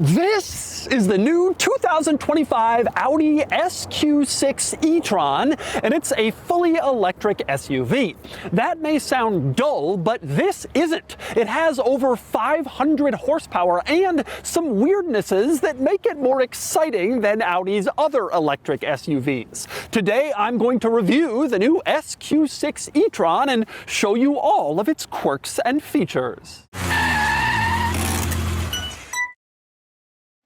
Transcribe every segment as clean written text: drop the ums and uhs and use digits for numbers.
This is the new 2025 Audi SQ6 E-Tron, and it's a fully electric SUV. That may sound dull, but this isn't. It has over 500 horsepower and some weirdnesses that make it more exciting than Audi's other electric SUVs. Today, I'm going to review the new SQ6 E-Tron and show you all of its quirks and features.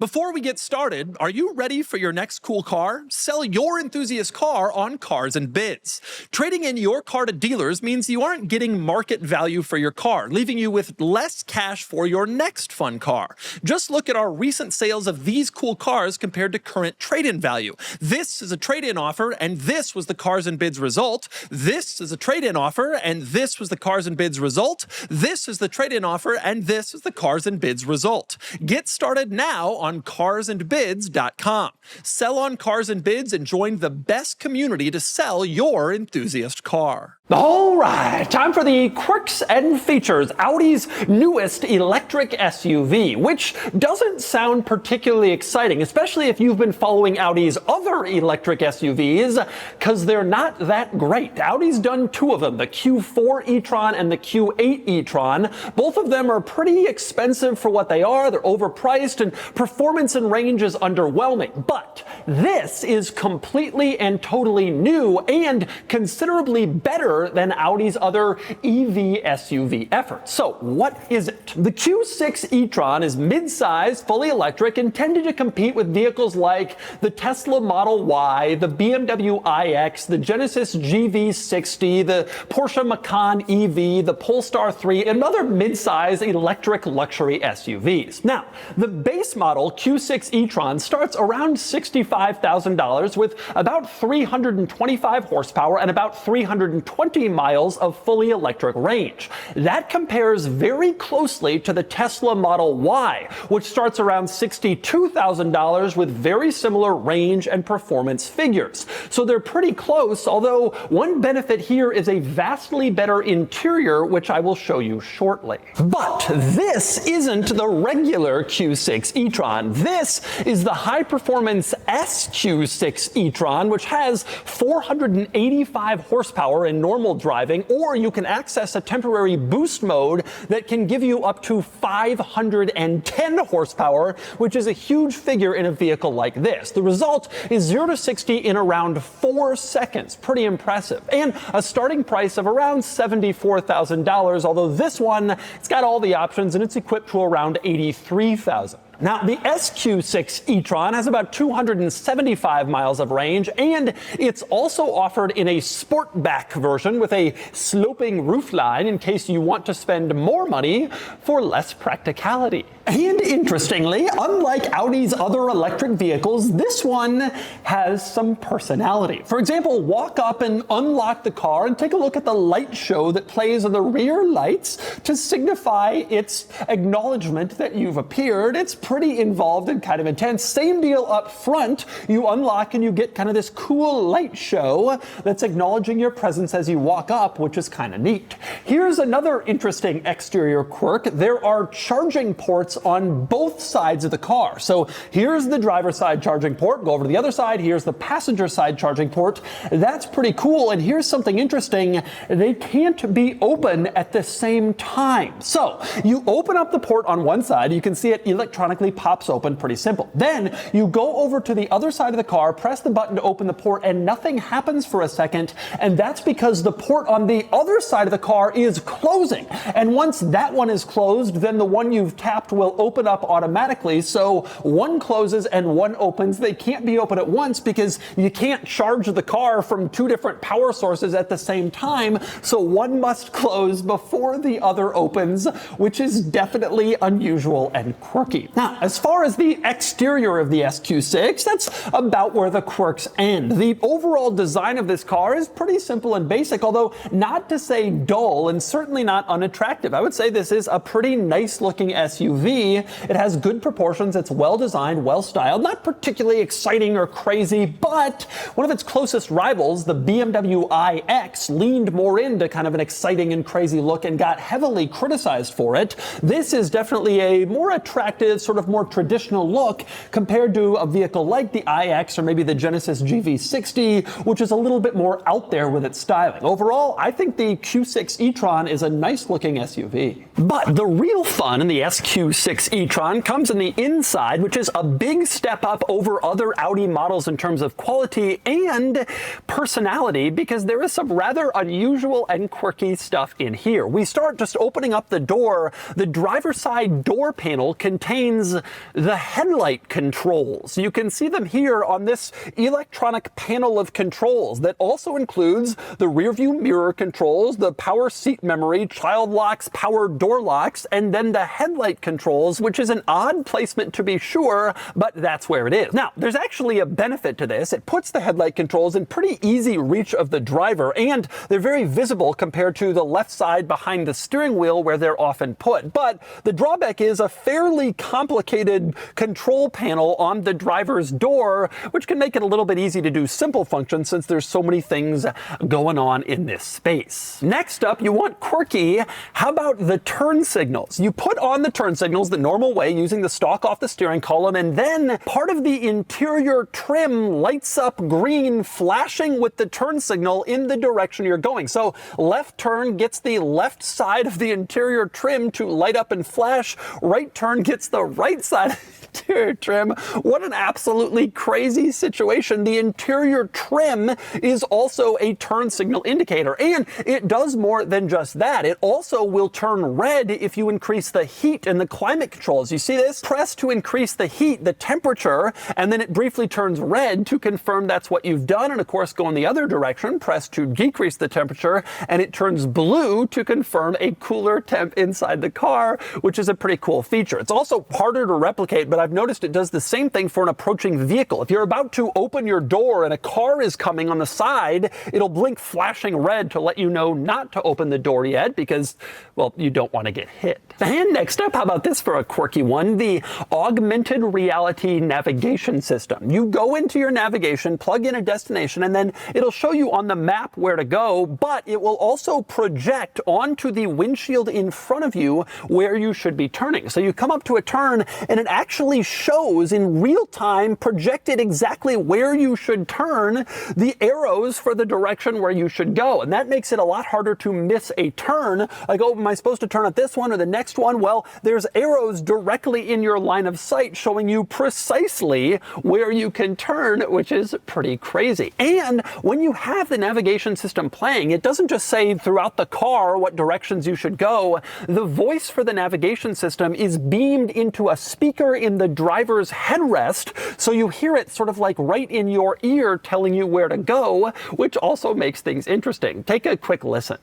Before we get started, are you ready for your next cool car? Sell your enthusiast car on Cars and Bids. Trading in your car to dealers means you aren't getting market value for your car, leaving you with less cash for your next fun car. Just look at our recent sales of these cool cars compared to current trade-in value. This is a trade-in offer, and this was the Cars and Bids result. This is a trade-in offer, and this was the Cars and Bids result. This is the trade-in offer, and this is the Cars and Bids result. Get started now on carsandbids.com. Sell on Cars and Bids and join the best community to sell your enthusiast car. All right, time for the quirks and features. Audi's newest electric SUV, which doesn't sound particularly exciting, especially if you've been following Audi's other electric SUVs, because they're not that great. Audi's done two of them, the Q4 e-tron and the Q8 e-tron. Both of them are pretty expensive for what they are. They're overpriced, and performance and range is underwhelming. But this is completely and totally new and considerably better than Audi's other EV SUV efforts. So what is it? The Q6 E-Tron is mid-size, fully electric, intended to compete with vehicles like the Tesla Model Y, the BMW iX, the Genesis GV60, the Porsche Macan EV, the Polestar 3, and other mid-size electric luxury SUVs. Now, the base model Q6 E-Tron starts around $65,000 with about 325 horsepower and about 320 miles of fully electric range. That compares very closely to the Tesla Model Y, which starts around $62,000 with very similar range and performance figures. So they're pretty close, although one benefit here is a vastly better interior, which I will show you shortly. But this isn't the regular Q6 E-Tron. This is the high-performance SQ6 E-Tron, which has 485 horsepower in normal driving, or you can access a temporary boost mode that can give you up to 510 horsepower, which is a huge figure in a vehicle like this. The result is 0 to 60 in around 4 seconds. Pretty impressive. And a starting price of around $74,000, although this one, it's got all the options and it's equipped to around $83,000. Now, the SQ6 E-Tron has about 275 miles of range, and it's also offered in a Sportback version with a sloping roofline in case you want to spend more money for less practicality. And interestingly, unlike Audi's other electric vehicles, this one has some personality. For example, walk up and unlock the car and take a look at the light show that plays on the rear lights to signify its acknowledgement that you've appeared. It's pretty involved and kind of intense. Same deal up front. You unlock and you get kind of this cool light show that's acknowledging your presence as you walk up, which is kind of neat. Here's another interesting exterior quirk. There are charging ports on both sides of the car. So here's the driver's side charging port. Go over to the other side. Here's the passenger side charging port. That's pretty cool. And here's something interesting. They can't be open at the same time. So you open up the port on one side. You can see it electronically pops open. Pretty simple. Then you go over to the other side of the car, press the button to open the port, and nothing happens for a second. And that's because the port on the other side of the car is closing. And once that one is closed, then the one you've tapped will open up automatically. So one closes and one opens. They can't be open at once because you can't charge the car from two different power sources at the same time. So one must close before the other opens, which is definitely unusual and quirky. Now, as far as the exterior of the SQ6, that's about where the quirks end. The overall design of this car is pretty simple and basic, although not to say dull and certainly not unattractive. I would say this is a pretty nice looking SUV. SUV. It has good proportions, it's well designed, well styled, not particularly exciting or crazy, but one of its closest rivals, the BMW iX, leaned more into kind of an exciting and crazy look and got heavily criticized for it. This is definitely a more attractive, sort of more traditional look compared to a vehicle like the iX or maybe the Genesis GV60, which is a little bit more out there with its styling. Overall, I think the Q6 E-Tron is a nice looking SUV. But the real fun in the SQ6 E-Tron comes in the inside, which is a big step up over other Audi models in terms of quality and personality, because there is some rather unusual and quirky stuff in here. We start just opening up the door. The driver's side door panel contains the headlight controls. You can see them here on this electronic panel of controls that also includes the rear view mirror controls, the power seat memory, child locks, power door locks, and then the headlight controls, which is an odd placement to be sure, but that's where it is. Now, there's actually a benefit to this. It puts the headlight controls in pretty easy reach of the driver, and they're very visible compared to the left side behind the steering wheel where they're often put. But the drawback is a fairly complicated control panel on the driver's door, which can make it a little bit easy to do simple functions since there's so many things going on in this space. Next up, you want quirky. How about the turn signals? You put on the turn signals the normal way using the stalk off the steering column, and then part of the interior trim lights up green, flashing with the turn signal in the direction you're going. So left turn gets the left side of the interior trim to light up and flash. Right turn gets the right side of the interior trim. What an absolutely crazy situation. The interior trim is also a turn signal indicator, and it does more than just that. It also will turn red if you increase the heat in the climate controls. You see this? Press to increase the heat, the temperature, and then it briefly turns red to confirm that's what you've done. And of course, go in the other direction, press to decrease the temperature, and it turns blue to confirm a cooler temp inside the car, which is a pretty cool feature. It's also harder to replicate, but I've noticed it does the same thing for an approaching vehicle. If you're about to open your door and a car is coming on the side, it'll blink flashing red to let you know not to open the door yet because, well, you don't want to get hit. And next up, how about this for a quirky one? The augmented reality navigation system. You go into your navigation, plug in a destination, and then it'll show you on the map where to go, but it will also project onto the windshield in front of you where you should be turning. So you come up to a turn and it actually shows in real time, projected exactly where you should turn, the arrows for the direction where you should go. And that makes it a lot harder to miss a turn. Like, oh, am I supposed to turn at this one or the next one? Well, there's arrows directly in your line of sight showing you precisely where you can turn, which is pretty crazy. And when you have the navigation system playing, it doesn't just say throughout the car what directions you should go. The voice for the navigation system is beamed into a speaker in the driver's headrest, so you hear it sort of like right in your ear telling you where to go, which also makes things interesting. Take a quick listen.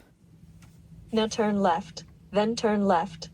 Now turn left, then turn left.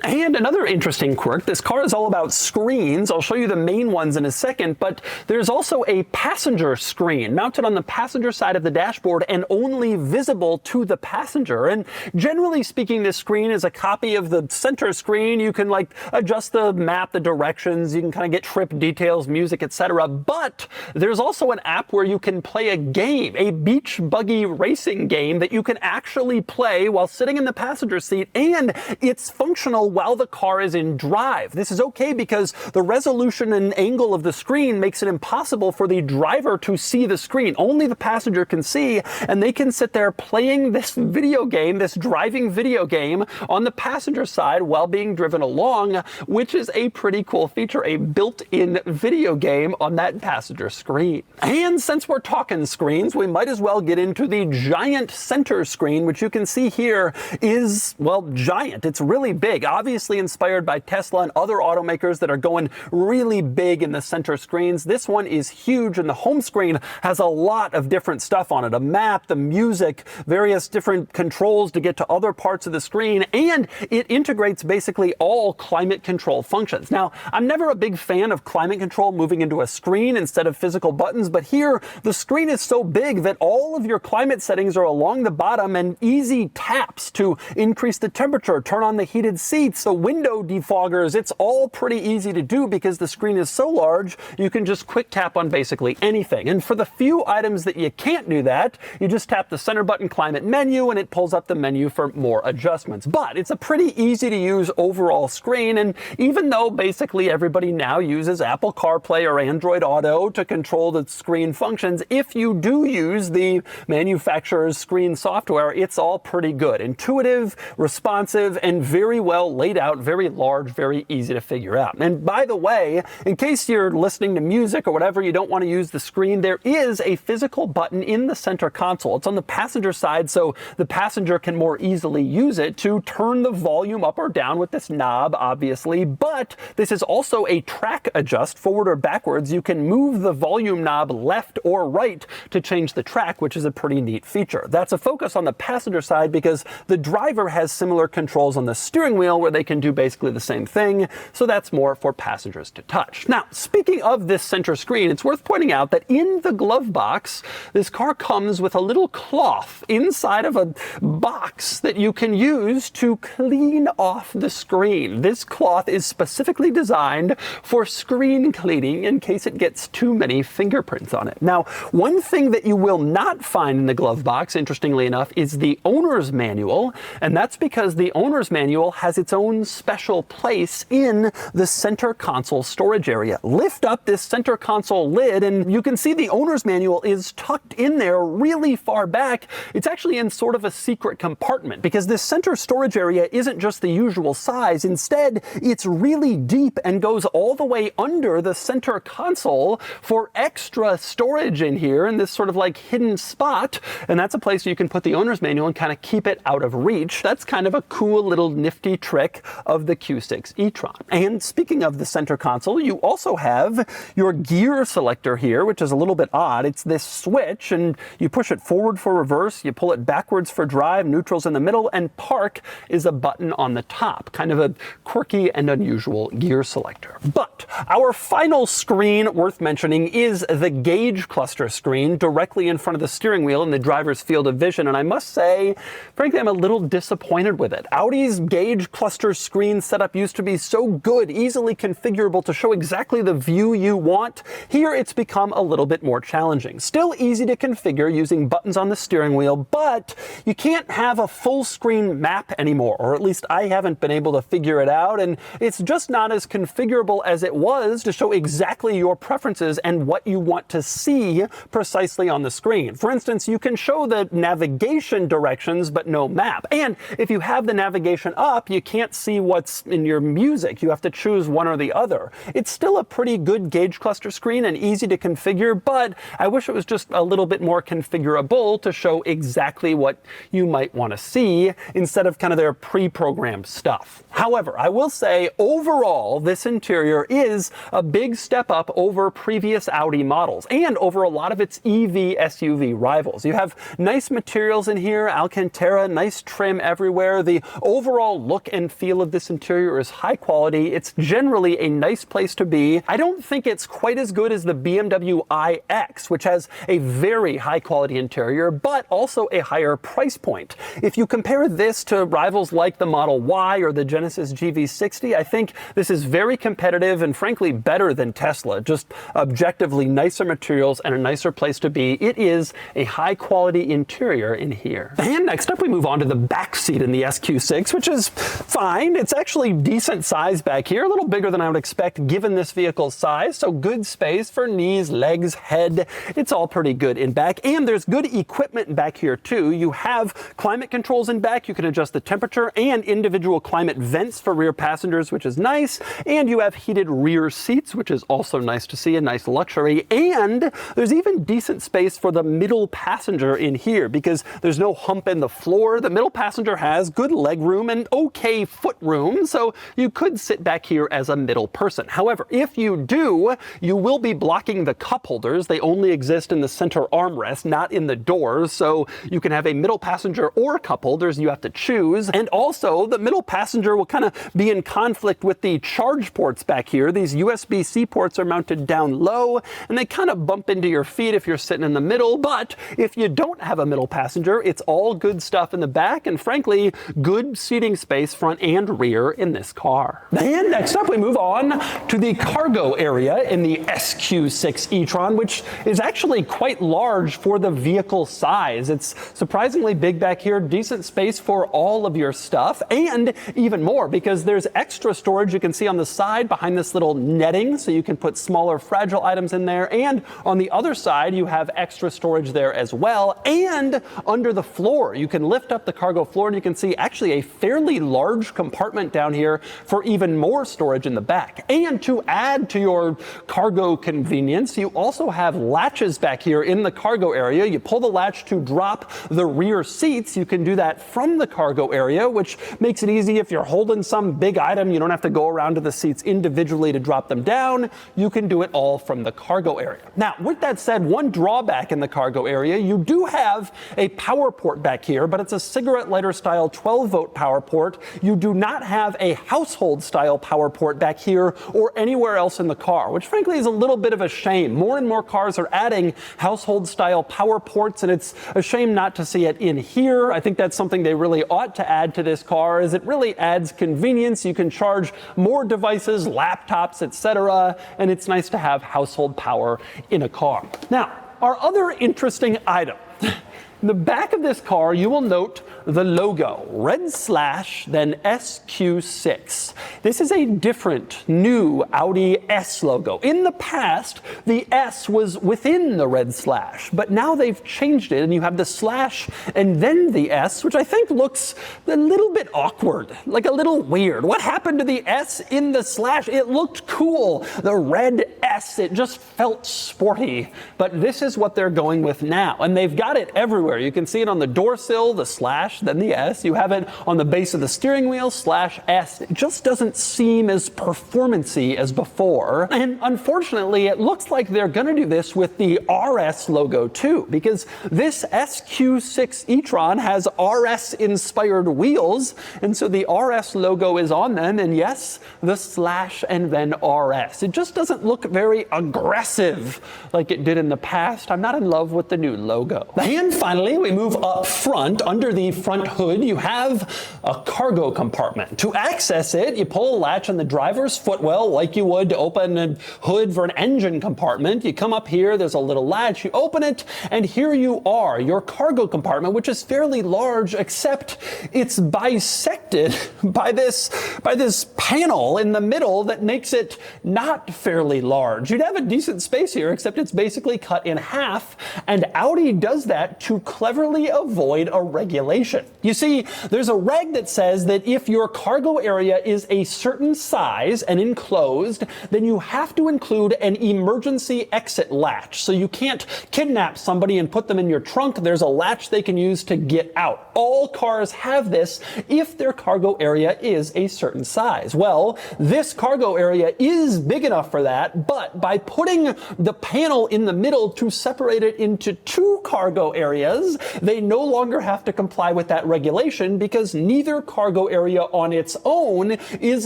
And another interesting quirk, this car is all about screens. I'll show you the main ones in a second, but there's also a passenger screen mounted on the passenger side of the dashboard and only visible to the passenger. And generally speaking, this screen is a copy of the center screen. You can like adjust the map, the directions, you can kind of get trip details, music, etc. But there's also an app where you can play a game, a beach buggy racing game that you can actually play while sitting in the passenger seat, and it's functional while the car is in drive. This is okay because the resolution and angle of the screen makes it impossible for the driver to see the screen. Only the passenger can see, and they can sit there playing this video game, this driving video game on the passenger side while being driven along, which is a pretty cool feature, a built-in video game on that passenger screen. And since we're talking screens, we might as well get into the giant center screen, which you can see here is, well, giant. It's really big. Obviously inspired by Tesla and other automakers that are going really big in the center screens. This one is huge, and the home screen has a lot of different stuff on it. A map, the music, various different controls to get to other parts of the screen, and it integrates basically all climate control functions. Now, I'm never a big fan of climate control moving into a screen instead of physical buttons, but here the screen is so big that all of your climate settings are along the bottom and easy taps to increase the temperature, turn on the heated seats, lights, the window defoggers, it's all pretty easy to do because the screen is so large, you can just quick tap on basically anything. And for the few items that you can't do that, you just tap the center button climate menu and it pulls up the menu for more adjustments. But it's a pretty easy to use overall screen, and even though basically everybody now uses Apple CarPlay or Android Auto to control the screen functions, if you do use the manufacturer's screen software, it's all pretty good. Intuitive, responsive, and very well laid out, very large, very easy to figure out. And by the way, in case you're listening to music or whatever, you don't want to use the screen, there is a physical button in the center console. It's on the passenger side, so the passenger can more easily use it to turn the volume up or down with this knob, obviously, but this is also a track adjust, forward or backwards. You can move the volume knob left or right to change the track, which is a pretty neat feature. That's a focus on the passenger side because the driver has similar controls on the steering wheel where they can do basically the same thing, so that's more for passengers to touch. Now, speaking of this center screen, it's worth pointing out that in the glove box, this car comes with a little cloth inside of a box that you can use to clean off the screen. This cloth is specifically designed for screen cleaning in case it gets too many fingerprints on it. Now, one thing that you will not find in the glove box, interestingly enough, is the owner's manual, and that's because the owner's manual has its own special place in the center console storage area. Lift up this center console lid and you can see the owner's manual is tucked in there really far back. It's actually in sort of a secret compartment because this center storage area isn't just the usual size. Instead, it's really deep and goes all the way under the center console for extra storage in here in this sort of like hidden spot. And that's a place you can put the owner's manual and kind of keep it out of reach. That's kind of a cool little nifty trick of the Q6 E-Tron. And speaking of the center console, you also have your gear selector here, which is a little bit odd. It's this switch and you push it forward for reverse, you pull it backwards for drive, neutral's in the middle, and park is a button on the top. Kind of a quirky and unusual gear selector. But our final screen worth mentioning is the gauge cluster screen directly in front of the steering wheel in the driver's field of vision. And I must say, frankly, I'm a little disappointed with it. Audi's gauge cluster screen setup used to be so good, easily configurable to show exactly the view you want. Here it's become a little bit more challenging. Still easy to configure using buttons on the steering wheel, but you can't have a full screen map anymore, or at least I haven't been able to figure it out, and it's just not as configurable as it was to show exactly your preferences and what you want to see precisely on the screen. For instance, you can show the navigation directions, but no map. And if you have the navigation up, you can't see what's in your music. You have to choose one or the other. It's still a pretty good gauge cluster screen and easy to configure, but I wish it was just a little bit more configurable to show exactly what you might want to see instead of kind of their pre-programmed stuff. However, I will say overall, this interior is a big step up over previous Audi models and over a lot of its EV SUV rivals. You have nice materials in here, Alcantara, nice trim everywhere. The overall look and feel of this interior is high quality. It's generally a nice place to be. I don't think it's quite as good as the BMW iX, which has a very high quality interior, but also a higher price point. If you compare this to rivals like the Model Y or the Genesis GV60, I think this is very competitive and frankly better than Tesla. Just objectively nicer materials and a nicer place to be. It is a high quality interior in here. And next up we move on to the back seat in the SQ6, which is fine. It's actually decent size back here, a little bigger than I would expect given this vehicle's size, so good space for knees, legs, head. It's all pretty good in back, and there's good equipment back here too. You have climate controls in back. You can adjust the temperature and individual climate vents for rear passengers, which is nice, and you have heated rear seats, which is also nice to see, a nice luxury, and there's even decent space for the middle passenger in here because there's no hump in the floor. The middle passenger has good leg room and okay foot room, so you could sit back here as a middle person. However, if you do, you will be blocking the cup holders. They only exist in the center armrest, not in the doors, so you can have a middle passenger or cup holders. You have to choose. And also, the middle passenger will kind of be in conflict with the charge ports back here. These USB-C ports are mounted down low, and they kind of bump into your feet if you're sitting in the middle. But if you don't have a middle passenger, it's all good stuff in the back, and frankly, good seating space front front and rear in this car. And next up, we move on to the cargo area in the SQ6 E-Tron, which is actually quite large for the vehicle size. It's surprisingly big back here, decent space for all of your stuff, and even more because there's extra storage you can see on the side behind this little netting, so you can put smaller fragile items in there, and on the other side you have extra storage there as well, and under the floor you can lift up the cargo floor and you can see actually a fairly large compartment down here for even more storage in the back. And to add to your cargo convenience, you also have latches back here in the cargo area. You pull the latch to drop the rear seats. You can do that from the cargo area, which makes it easy if you're holding some big item. You don't have to go around to the seats individually to drop them down. You can do it all from the cargo area. Now, with that said, one drawback in the cargo area, you do have a power port back here, but it's a cigarette lighter style 12-volt power port. You do not have a household style power port back here or anywhere else in the car, which frankly is a little bit of a shame. More and more cars are adding household style power ports, and it's a shame not to see it in here. I think that's something they really ought to add to this car, as it really adds convenience. You can charge more devices, laptops, etc., and it's nice to have household power in a car. Now, our other interesting item. In the back of this car, you will note the logo, red slash, then SQ6. This is a different, new Audi S logo. In the past, the S was within the red slash, but now they've changed it, and you have the slash and then the S, which I think looks a little bit awkward, like a little weird. What happened to the S in the slash? It looked cool. The red S, it just felt sporty, but this is what they're going with now, and they've got it everywhere. You can see it on the door sill, the slash, then the S. You have it on the base of the steering wheel, slash S. It just doesn't seem as performance-y as before. And unfortunately, it looks like they're gonna do this with the RS logo too, because this SQ6 E-Tron has RS-inspired wheels, and so the RS logo is on them, and yes, the slash and then RS. It just doesn't look very aggressive like it did in the past. I'm not in love with the new logo. And finally, we move up front. Under the front hood, you have a cargo compartment. To access it, you pull a latch on the driver's footwell like you would to open a hood for an engine compartment. You come up here, there's a little latch, you open it, and here you are, your cargo compartment, which is fairly large, except it's bisected by this panel in the middle that makes it not fairly large. You'd have a decent space here, except it's basically cut in half, and Audi does that to cleverly avoid a regulation. You see, there's a reg that says that if your cargo area is a certain size and enclosed, then you have to include an emergency exit latch. So you can't kidnap somebody and put them in your trunk. There's a latch they can use to get out. All cars have this if their cargo area is a certain size. Well, this cargo area is big enough for that, but by putting the panel in the middle to separate it into two cargo areas, they no longer have to comply with that regulation because neither cargo area on its own is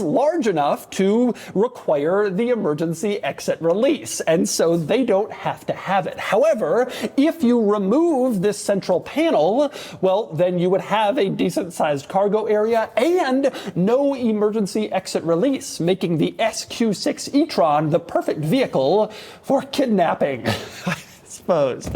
large enough to require the emergency exit release, and so they don't have to have it. However, if you remove this central panel, well, then you would have a decent-sized cargo area and no emergency exit release, making the SQ6 E-Tron the perfect vehicle for kidnapping. Suppose.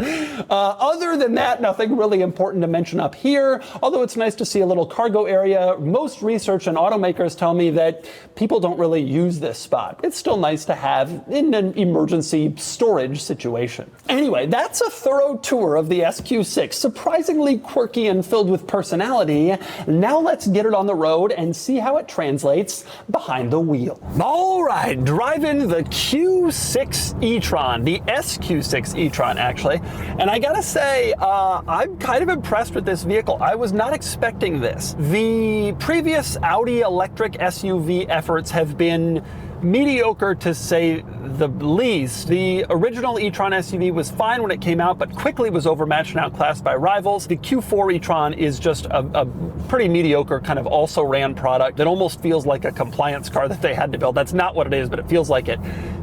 Other than that, nothing really important to mention up here, although it's nice to see a little cargo area. Most research and automakers tell me that people don't really use this spot. It's still nice to have in an emergency storage situation. Anyway, that's a thorough tour of the SQ6. Surprisingly quirky and filled with personality. Now let's get it on the road and see how it translates behind the wheel. All right, driving the Q6 E-Tron, the SQ6 E-Tron actually, and I gotta say, I'm kind of impressed with this vehicle. I was not expecting this. The previous Audi electric SUV efforts have been mediocre to say the least. The original e-tron SUV was fine when it came out, but quickly was overmatched and outclassed by rivals. The Q4 e-tron is just a pretty mediocre kind of also-ran product that almost feels like a compliance car that they had to build. That's not what it is, but it feels like it.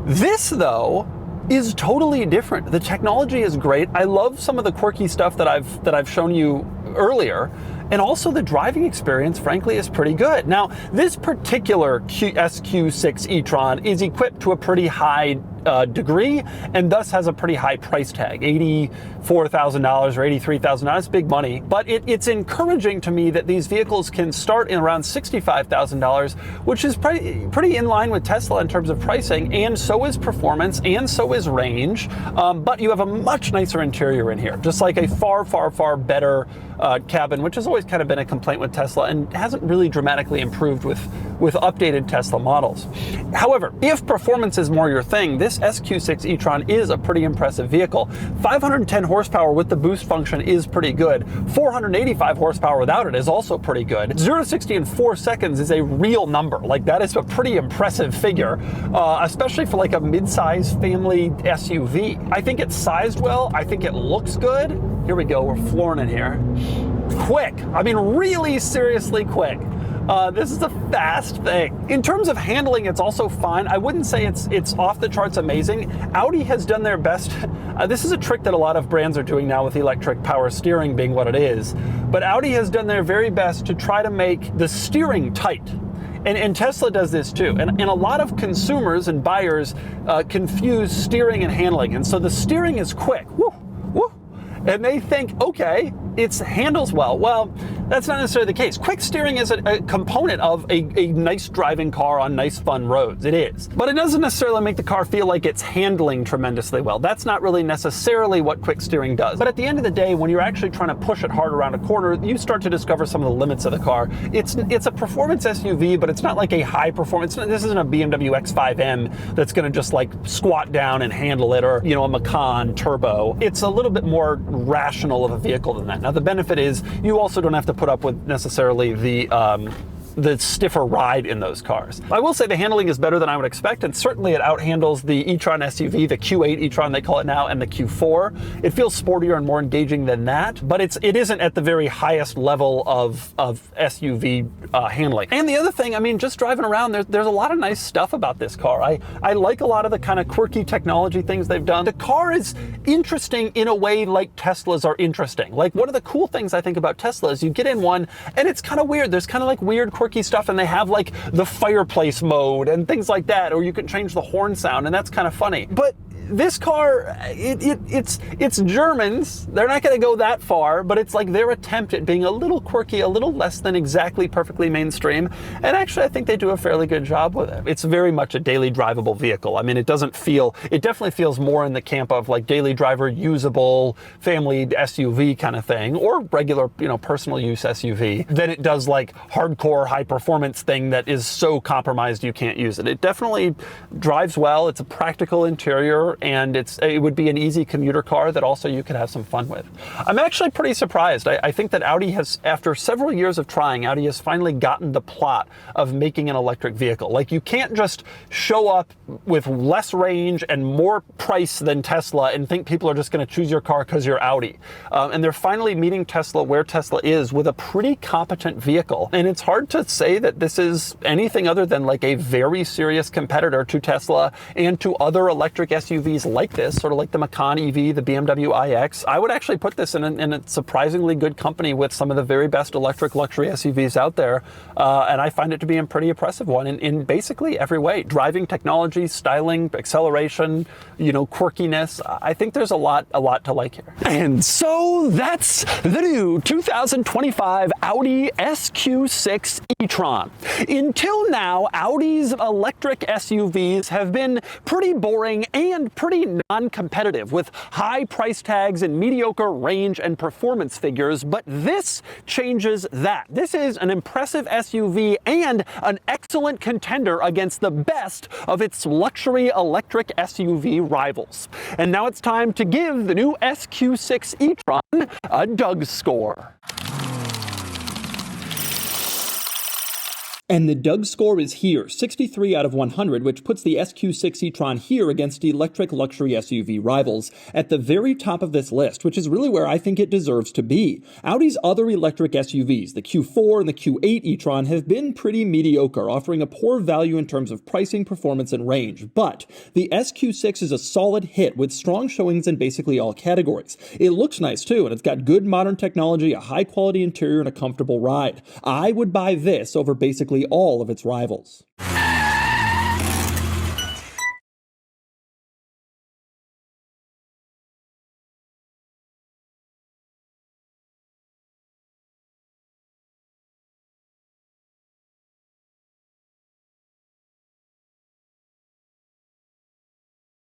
This, though, is totally different. The technology is great. I love some of the quirky stuff that I've shown you earlier, and also the driving experience, frankly, is pretty good. Now, this particular SQ6 E-Tron is equipped to a pretty high degree, and thus has a pretty high price tag, $84,000 or $83,000, big money. But it's encouraging to me that these vehicles can start in around $65,000, which is pretty in line with Tesla in terms of pricing, and so is performance, and so is range. But you have a much nicer interior in here, just like a far, far, far better cabin, which has always kind of been a complaint with Tesla and hasn't really dramatically improved with updated Tesla models. However, if performance is more your thing, this SQ6 E-Tron is a pretty impressive vehicle. 510 horsepower with the boost function is pretty good. 485 horsepower without it is also pretty good. 0 to 60 in 4 seconds is a real number. Like, that is a pretty impressive figure, especially for like a mid-size family SUV. I think it's sized well. I think it looks good. Here we go, we're flooring it here. Quick, I mean really seriously quick. This is a fast thing. In terms of handling, it's also fine. I wouldn't say it's off the charts amazing. Audi has done their best. This is a trick that a lot of brands are doing now with electric power steering being what it is. But Audi has done their very best to try to make the steering tight. And Tesla does this too. And a lot of consumers and buyers confuse steering and handling. And so the steering is quick. Woo, woo. And they think, okay, it handles well. Well, that's not necessarily the case. Quick steering is a component of a nice driving car on nice, fun roads. It is. But it doesn't necessarily make the car feel like it's handling tremendously well. That's not really necessarily what quick steering does. But at the end of the day, when you're actually trying to push it hard around a corner, you start to discover some of the limits of the car. It's a performance SUV, but it's not like a high performance. This isn't a BMW X5M that's going to just like squat down and handle it, or, you know, a Macan Turbo. It's a little bit more rational of a vehicle than that. Now, the benefit is you also don't have to put up with necessarily the stiffer ride in those cars. I will say the handling is better than I would expect, and certainly it outhandles the E-Tron SUV, the Q8 E-Tron they call it now, and the Q4. It feels sportier and more engaging than that, but it isn't at the very highest level of SUV handling. And the other thing, I mean, just driving around, there's a lot of nice stuff about this car. I like a lot of the kind of quirky technology things they've done. The car is interesting in a way like Teslas are interesting. Like, one of the cool things I think about Tesla is you get in one and it's kind of weird. There's kind of like weird quirky stuff, and they have like the fireplace mode and things like that, or you can change the horn sound, and that's kind of funny. But this car, it's Germans. They're not going to go that far, but it's like their attempt at being a little quirky, a little less than exactly perfectly mainstream. And actually, I think they do a fairly good job with it. It's very much a daily drivable vehicle. I mean, it definitely feels more in the camp of like daily driver, usable, family SUV kind of thing, or regular, you know, personal use SUV, than it does like hardcore high performance thing that is so compromised you can't use it. It definitely drives well. It's a practical interior, and it would be an easy commuter car that also you could have some fun with. I'm actually pretty surprised. I think that Audi has, after several years of trying, Audi has finally gotten the plot of making an electric vehicle. Like, you can't just show up with less range and more price than Tesla and think people are just going to choose your car because you're Audi. And they're finally meeting Tesla where Tesla is with a pretty competent vehicle. And it's hard to say that this is anything other than like a very serious competitor to Tesla and to other electric SUVs like this, sort of like the Macan EV, the BMW iX. I would actually put this in a surprisingly good company with some of the very best electric luxury SUVs out there, and I find it to be a pretty impressive one in basically every way. Driving technology, styling, acceleration, you know, quirkiness. I think there's a lot to like here. And so that's the new 2025 Audi SQ6 E-Tron. Until now, Audi's electric SUVs have been pretty boring and pretty non-competitive, with high price tags and mediocre range and performance figures, but this changes that. This is an impressive SUV and an excellent contender against the best of its luxury electric SUV rivals. And now it's time to give the new SQ6 E-Tron a DougScore. And the DougScore is here, 63 out of 100, which puts the SQ6 E-Tron here against electric luxury SUV rivals at the very top of this list, which is really where I think it deserves to be. Audi's other electric SUVs, the Q4 and the Q8 E-Tron, have been pretty mediocre, offering a poor value in terms of pricing, performance, and range. But the SQ6 is a solid hit with strong showings in basically all categories. It looks nice too, and it's got good modern technology, a high-quality interior, and a comfortable ride. I would buy this over basically all of its rivals.